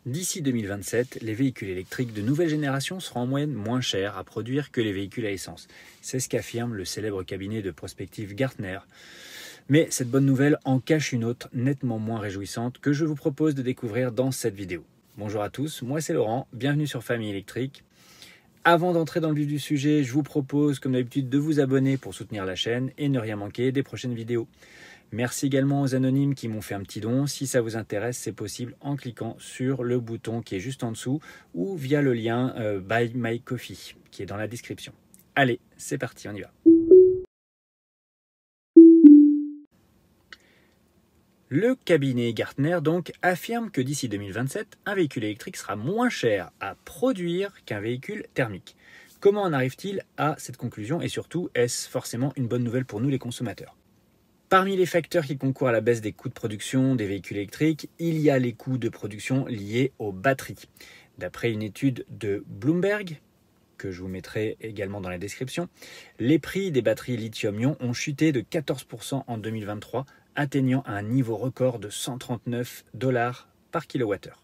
D'ici 2027, les véhicules électriques de nouvelle génération seront en moyenne moins chers à produire que les véhicules à essence. C'est ce qu'affirme le célèbre cabinet de prospective Gartner. Mais cette bonne nouvelle en cache une autre nettement moins réjouissante que je vous propose de découvrir dans cette vidéo. Bonjour à tous, moi c'est Laurent, bienvenue sur Famille Électrique. Avant d'entrer dans le vif du sujet, je vous propose comme d'habitude de vous abonner pour soutenir la chaîne et ne rien manquer des prochaines vidéos. Merci également aux anonymes qui m'ont fait un petit don. Si ça vous intéresse, c'est possible en cliquant sur le bouton qui est juste en dessous ou via le lien Buy My Coffee qui est dans la description. Allez, c'est parti, on y va. Le cabinet Gartner donc affirme que d'ici 2027, un véhicule électrique sera moins cher à produire qu'un véhicule thermique. Comment en arrive-t-il à cette conclusion et surtout, est-ce forcément une bonne nouvelle pour nous les consommateurs ? Parmi les facteurs qui concourent à la baisse des coûts de production des véhicules électriques, il y a les coûts de production liés aux batteries. D'après une étude de Bloomberg, que je vous mettrai également dans la description, les prix des batteries lithium-ion ont chuté de 14% en 2023, atteignant un niveau record de 139 $ par kilowattheure.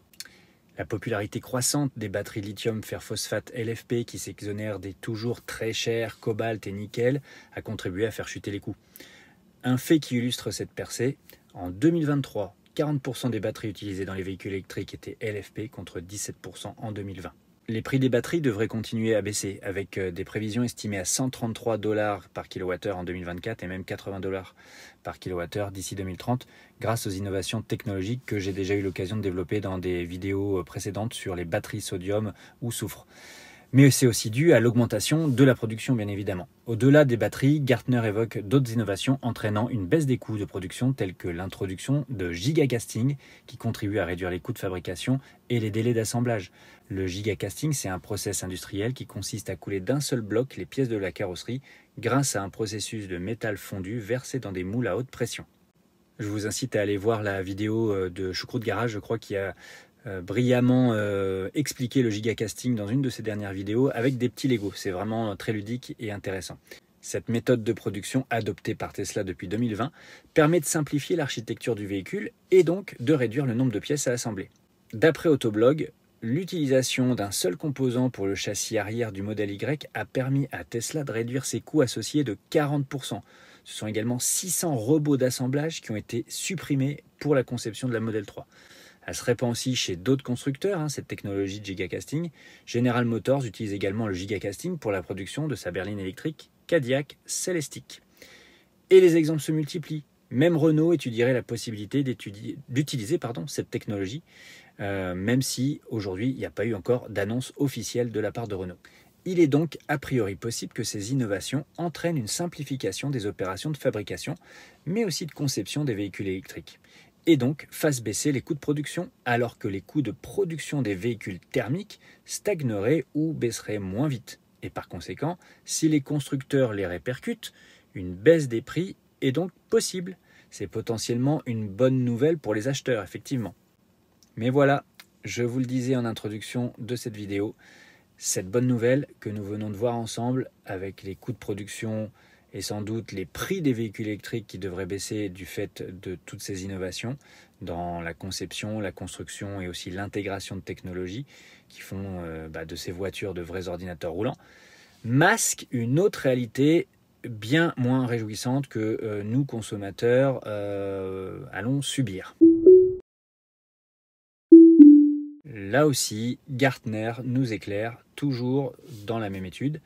La popularité croissante des batteries lithium fer phosphate LFP qui s'exonèrent des toujours très chers cobalt et nickel a contribué à faire chuter les coûts. Un fait qui illustre cette percée, en 2023, 40% des batteries utilisées dans les véhicules électriques étaient LFP contre 17% en 2020. Les prix des batteries devraient continuer à baisser avec des prévisions estimées à 133 $ par kilowattheure en 2024 et même 80 $ par kilowattheure d'ici 2030 grâce aux innovations technologiques que j'ai déjà eu l'occasion de développer dans des vidéos précédentes sur les batteries sodium ou soufre. Mais c'est aussi dû à l'augmentation de la production, bien évidemment. Au-delà des batteries, Gartner évoque d'autres innovations entraînant une baisse des coûts de production, telles que l'introduction de gigacasting, qui contribue à réduire les coûts de fabrication et les délais d'assemblage. Le gigacasting, c'est un process industriel qui consiste à couler d'un seul bloc les pièces de la carrosserie grâce à un processus de métal fondu versé dans des moules à haute pression. Je vous incite à aller voir la vidéo de Choucroute Garage, je crois, qui a brillamment expliqué le gigacasting dans une de ses dernières vidéos avec des petits Legos. C'est vraiment très ludique et intéressant. Cette méthode de production adoptée par Tesla depuis 2020 permet de simplifier l'architecture du véhicule et donc de réduire le nombre de pièces à assembler. D'après Autoblog, l'utilisation d'un seul composant pour le châssis arrière du modèle Y a permis à Tesla de réduire ses coûts associés de 40%. Ce sont également 600 robots d'assemblage qui ont été supprimés pour la conception de la Model 3. Elle se répand aussi chez d'autres constructeurs, cette technologie de gigacasting. General Motors utilise également le gigacasting pour la production de sa berline électrique Cadillac Celestiq. Et les exemples se multiplient. Même Renault étudierait la possibilité d'utiliser cette technologie, même si aujourd'hui il n'y a pas eu encore d'annonce officielle de la part de Renault. Il est donc a priori possible que ces innovations entraînent une simplification des opérations de fabrication, mais aussi de conception des véhicules électriques. Et donc fasse baisser les coûts de production, alors que les coûts de production des véhicules thermiques stagneraient ou baisseraient moins vite. Et par conséquent, si les constructeurs les répercutent, une baisse des prix est donc possible. C'est potentiellement une bonne nouvelle pour les acheteurs, effectivement. Mais voilà, je vous le disais en introduction de cette vidéo, cette bonne nouvelle que nous venons de voir ensemble avec les coûts de production et sans doute les prix des véhicules électriques qui devraient baisser du fait de toutes ces innovations dans la conception, la construction et aussi l'intégration de technologies qui font de ces voitures de vrais ordinateurs roulants, masquent une autre réalité bien moins réjouissante que nous, consommateurs, allons subir. Là aussi, Gartner nous éclaire, toujours dans la même étude.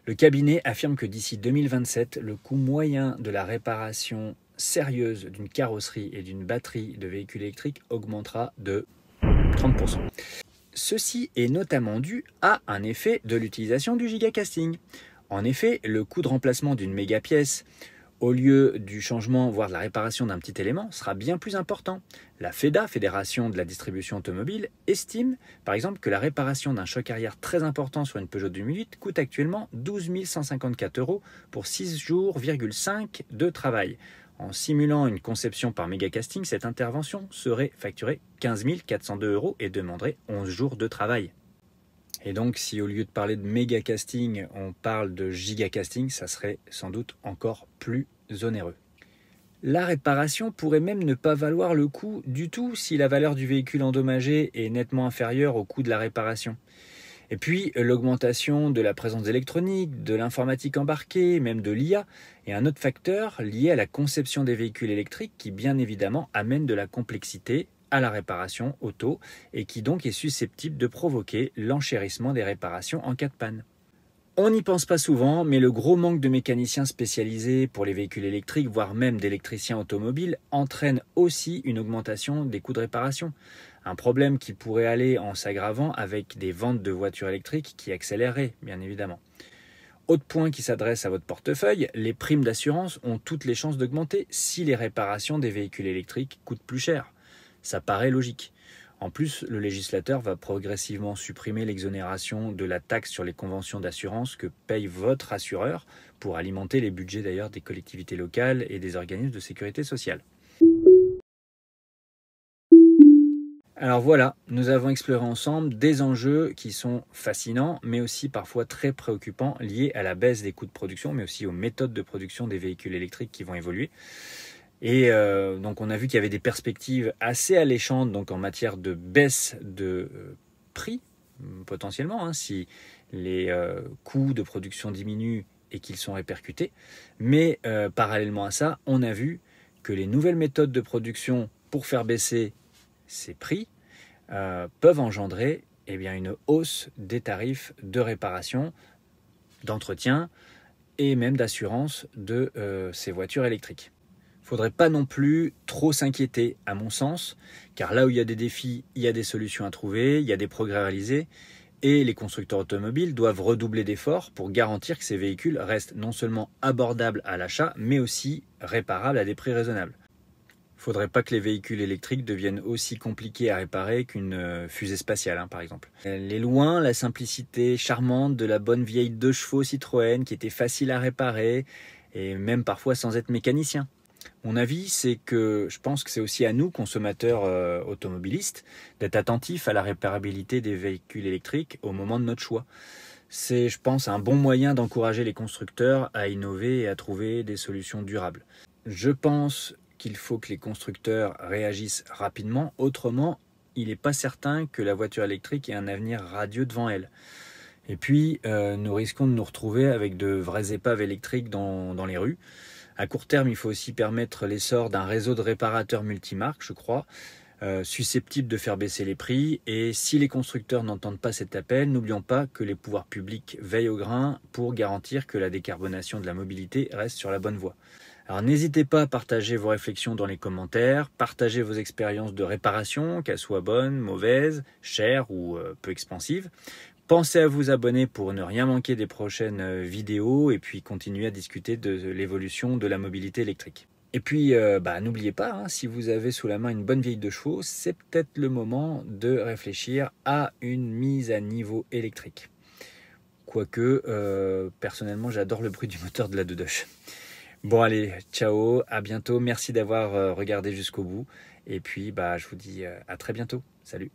Le cabinet affirme que d'ici 2027, le coût moyen de la réparation sérieuse d'une carrosserie et d'une batterie de véhicules électriques augmentera de 30%. Ceci est notamment dû à un effet de l'utilisation du gigacasting. En effet, le coût de remplacement d'une méga pièce au lieu du changement, voire de la réparation d'un petit élément, sera bien plus important. La FEDA, Fédération de la distribution automobile, estime par exemple que la réparation d'un choc arrière très important sur une Peugeot 2008 coûte actuellement 12 154 € pour 6,5 jours de travail. En simulant une conception par mégacasting, cette intervention serait facturée 15 402 € et demanderait 11 jours de travail. Et donc, si au lieu de parler de méga casting, on parle de giga casting, ça serait sans doute encore plus onéreux. La réparation pourrait même ne pas valoir le coup du tout si la valeur du véhicule endommagé est nettement inférieure au coût de la réparation. Et puis, l'augmentation de la présence d'électronique, de l'informatique embarquée, même de l'IA, est un autre facteur lié à la conception des véhicules électriques qui, bien évidemment, amène de la complexité à la réparation auto et qui donc est susceptible de provoquer l'enchérissement des réparations en cas de panne. On n'y pense pas souvent, mais le gros manque de mécaniciens spécialisés pour les véhicules électriques, voire même d'électriciens automobiles, entraîne aussi une augmentation des coûts de réparation. Un problème qui pourrait aller en s'aggravant avec des ventes de voitures électriques qui accéléreraient, bien évidemment. Autre point qui s'adresse à votre portefeuille, les primes d'assurance ont toutes les chances d'augmenter si les réparations des véhicules électriques coûtent plus cher. Ça paraît logique. En plus, le législateur va progressivement supprimer l'exonération de la taxe sur les conventions d'assurance que paye votre assureur pour alimenter les budgets d'ailleurs des collectivités locales et des organismes de sécurité sociale. Alors voilà, nous avons exploré ensemble des enjeux qui sont fascinants, mais aussi parfois très préoccupants, liés à la baisse des coûts de production, mais aussi aux méthodes de production des véhicules électriques qui vont évoluer. Et donc on a vu qu'il y avait des perspectives assez alléchantes donc en matière de baisse de prix, potentiellement, si les coûts de production diminuent et qu'ils sont répercutés. Mais parallèlement à ça, on a vu que les nouvelles méthodes de production pour faire baisser ces prix peuvent engendrer une hausse des tarifs de réparation, d'entretien et même d'assurance de ces voitures électriques. Il ne faudrait pas non plus trop s'inquiéter, à mon sens, car là où il y a des défis, il y a des solutions à trouver, il y a des progrès réalisés, et les constructeurs automobiles doivent redoubler d'efforts pour garantir que ces véhicules restent non seulement abordables à l'achat, mais aussi réparables à des prix raisonnables. Il ne faudrait pas que les véhicules électriques deviennent aussi compliqués à réparer qu'une fusée spatiale, par exemple. Les loin, la simplicité charmante de la bonne vieille 2 chevaux Citroën qui était facile à réparer, et même parfois sans être mécanicien. Mon avis, c'est que je pense que c'est aussi à nous, consommateurs automobilistes, d'être attentifs à la réparabilité des véhicules électriques au moment de notre choix. C'est, je pense, un bon moyen d'encourager les constructeurs à innover et à trouver des solutions durables. Je pense qu'il faut que les constructeurs réagissent rapidement, autrement, il n'est pas certain que la voiture électrique ait un avenir radieux devant elle. Et puis, nous risquons de nous retrouver avec de vraies épaves électriques dans les rues. À court terme, il faut aussi permettre l'essor d'un réseau de réparateurs multimarques, je crois, susceptibles de faire baisser les prix. Et si les constructeurs n'entendent pas cet appel, n'oublions pas que les pouvoirs publics veillent au grain pour garantir que la décarbonation de la mobilité reste sur la bonne voie. Alors n'hésitez pas à partager vos réflexions dans les commentaires, partagez vos expériences de réparation, qu'elles soient bonnes, mauvaises, chères ou peu expansives. Pensez à vous abonner pour ne rien manquer des prochaines vidéos et puis continuer à discuter de l'évolution de la mobilité électrique. Et puis, n'oubliez pas, si vous avez sous la main une bonne vieille 2 chevaux, c'est peut-être le moment de réfléchir à une mise à niveau électrique. Quoique, personnellement, j'adore le bruit du moteur de la Dodoche. Bon allez, ciao, à bientôt, merci d'avoir regardé jusqu'au bout. Et puis, je vous dis à très bientôt. Salut.